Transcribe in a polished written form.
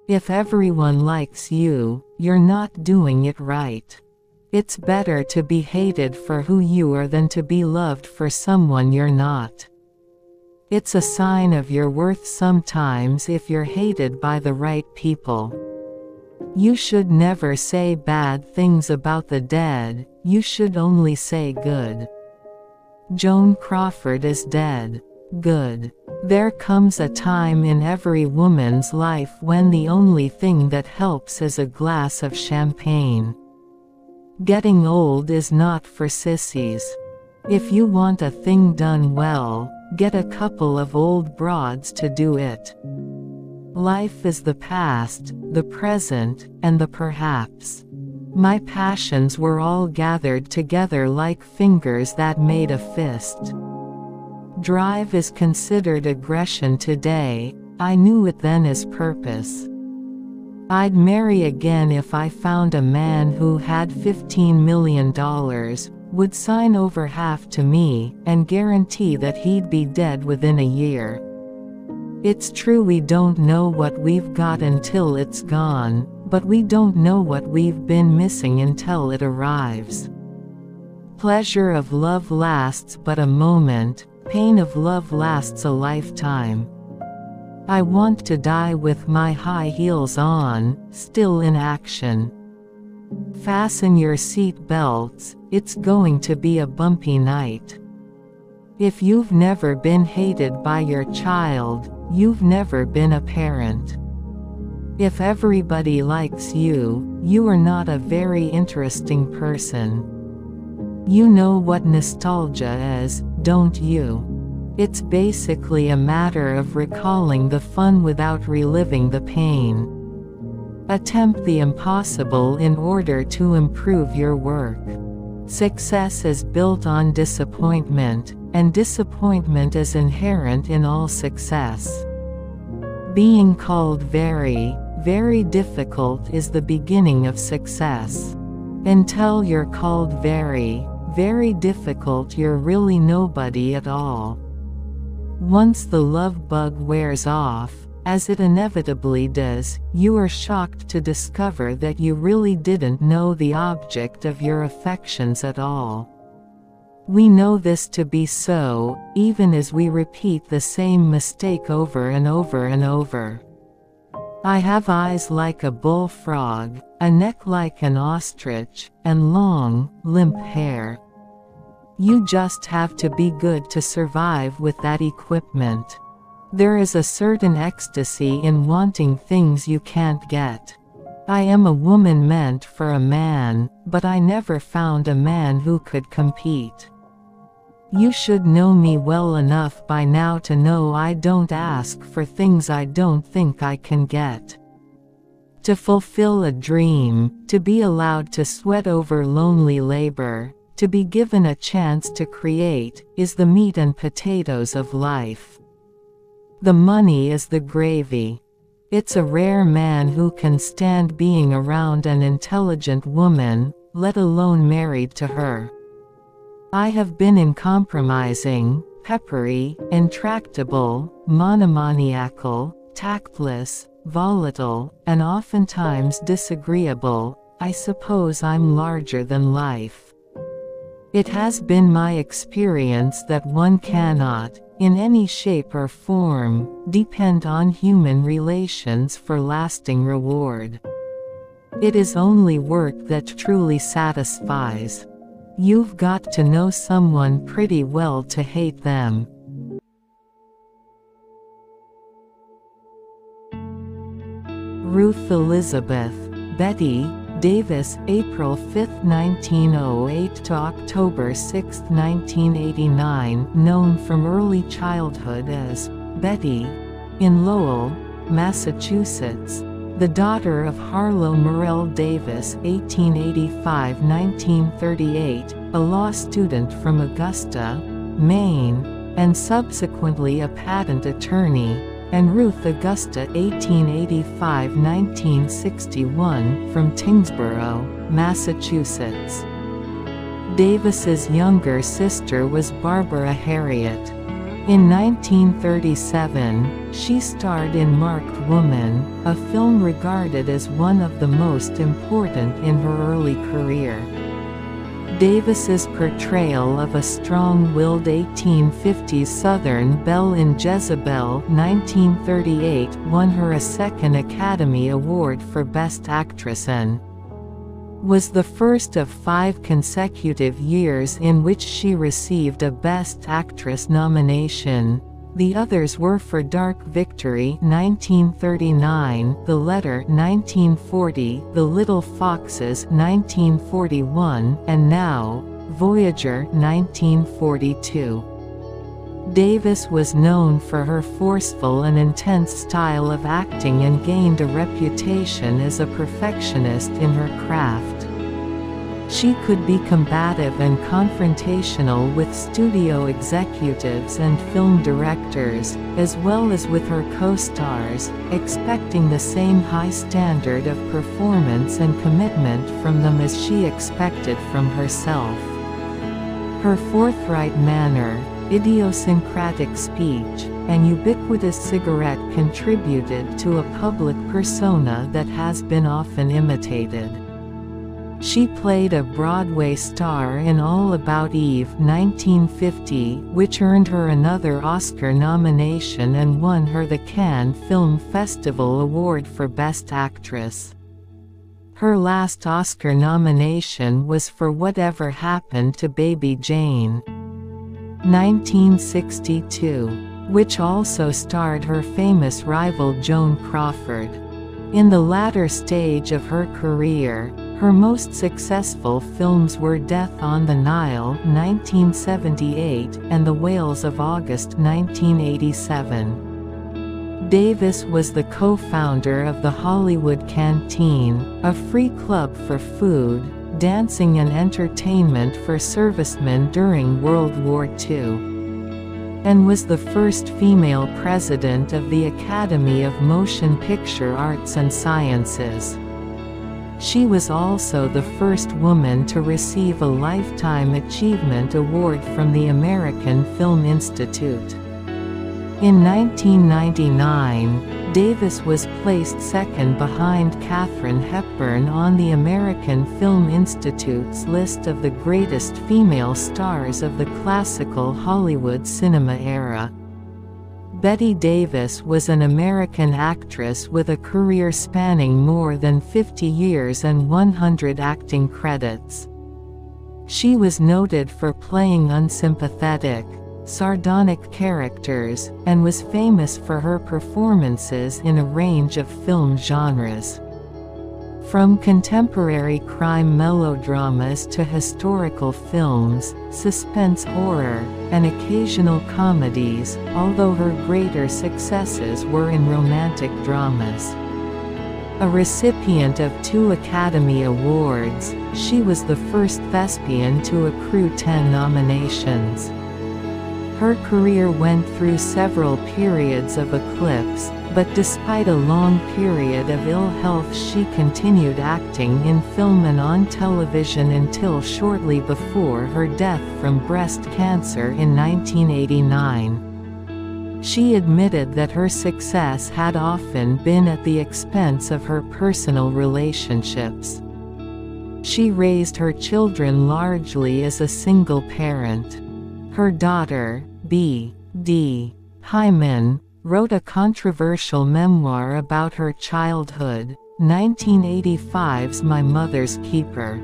If everyone likes you, you're not doing it right. It's better to be hated for who you are than to be loved for someone you're not. It's a sign of your worth sometimes if you're hated by the right people. You should never say bad things about the dead, you should only say good. Joan Crawford is dead. Good. There comes a time in every woman's life when the only thing that helps is a glass of champagne. Getting old is not for sissies. If you want a thing done well, get a couple of old broads to do it. Life is the past, the present, and the perhaps. My passions were all gathered together like fingers that made a fist. Drive is considered aggression today, I knew it then as purpose. I'd marry again if I found a man who had $15 million, would sign over half to me, and guarantee that he'd be dead within a year. It's true we don't know what we've got until it's gone, but we don't know what we've been missing until it arrives. Pleasure of love lasts but a moment, pain of love lasts a lifetime. I want to die with my high heels on, still in action. Fasten your seat belts, it's going to be a bumpy night. If you've never been hated by your child, you've never been a parent. If everybody likes you, you are not a very interesting person. You know what nostalgia is, don't you? It's basically a matter of recalling the fun without reliving the pain. Attempt the impossible in order to improve your work. Success is built on disappointment, and disappointment is inherent in all success. Being called very, very difficult is the beginning of success. Until you're called very, very difficult, you're really nobody at all. Once the love bug wears off, as it inevitably does, you are shocked to discover that you really didn't know the object of your affections at all. We know this to be so, even as we repeat the same mistake over and over and over. I have eyes like a bullfrog, a neck like an ostrich, and long, limp hair. You just have to be good to survive with that equipment. There is a certain ecstasy in wanting things you can't get. I am a woman meant for a man, but I never found a man who could compete. You should know me well enough by now to know I don't ask for things I don't think I can get. To fulfill a dream, to be allowed to sweat over lonely labor, to be given a chance to create, is the meat and potatoes of life. The money is the gravy. It's a rare man who can stand being around an intelligent woman, let alone married to her. I have been uncompromising, peppery, intractable, monomaniacal, tactless, volatile, and oftentimes disagreeable. I suppose I'm larger than life. It has been my experience that one cannot, in any shape or form, depend on human relations for lasting reward. It is only work that truly satisfies. You've got to know someone pretty well to hate them. Ruth Elizabeth, Betty Davis, April 5, 1908 to October 6, 1989, known from early childhood as Betty, in Lowell, Massachusetts, the daughter of Harlow Morrell Davis (1885–1938), a law student from Augusta, Maine, and subsequently a patent attorney, and Ruth Augusta (1885–1961) from Tyngsboro, Massachusetts. Davis's younger sister was Barbara Harriet. In 1937, she starred in Marked Woman, a film regarded as one of the most important in her early career. Davis's portrayal of a strong-willed 1850s Southern belle in Jezebel 1938 won her a second Academy Award for Best Actress and was the first of 5 consecutive years in which she received a Best Actress nomination. The others were for Dark Victory 1939, The Letter 1940, The Little Foxes 1941, and Now, Voyager 1942. Davis was known for her forceful and intense style of acting and gained a reputation as a perfectionist in her craft. She could be combative and confrontational with studio executives and film directors, as well as with her co-stars, expecting the same high standard of performance and commitment from them as she expected from herself. Her forthright manner, idiosyncratic speech, and ubiquitous cigarette contributed to a public persona that has been often imitated. She played a Broadway star in All About Eve 1950, which earned her another Oscar nomination and won her the Cannes Film Festival Award for Best Actress. Her last Oscar nomination was for Whatever Happened to Baby Jane 1962, which also starred her famous rival Joan Crawford. In the latter stage of her career, her most successful films were Death on the Nile 1978 and The Whales of August 1987. Davis was the co-founder of the Hollywood Canteen, a free club for food, dancing and entertainment for servicemen during World War II, and was the first female president of the Academy of Motion Picture Arts and Sciences. She was also the first woman to receive a Lifetime Achievement Award from the American Film Institute. In 1999, Davis was placed second behind Katharine Hepburn on the American Film Institute's list of the greatest female stars of the classical Hollywood cinema era. Bette Davis was an American actress with a career spanning more than 50 years and 100 acting credits. She was noted for playing unsympathetic, sardonic characters, and was famous for her performances in a range of film genres. From contemporary crime melodramas to historical films, suspense horror, and occasional comedies, although her greater successes were in romantic dramas. A recipient of 2 Academy Awards, she was the first thespian to accrue 10 nominations. Her career went through several periods of eclipse, but despite a long period of ill health she continued acting in film and on television until shortly before her death from breast cancer in 1989. She admitted that her success had often been at the expense of her personal relationships. She raised her children largely as a single parent. Her daughter, B.D. Hyman, wrote a controversial memoir about her childhood, 1985's My Mother's Keeper.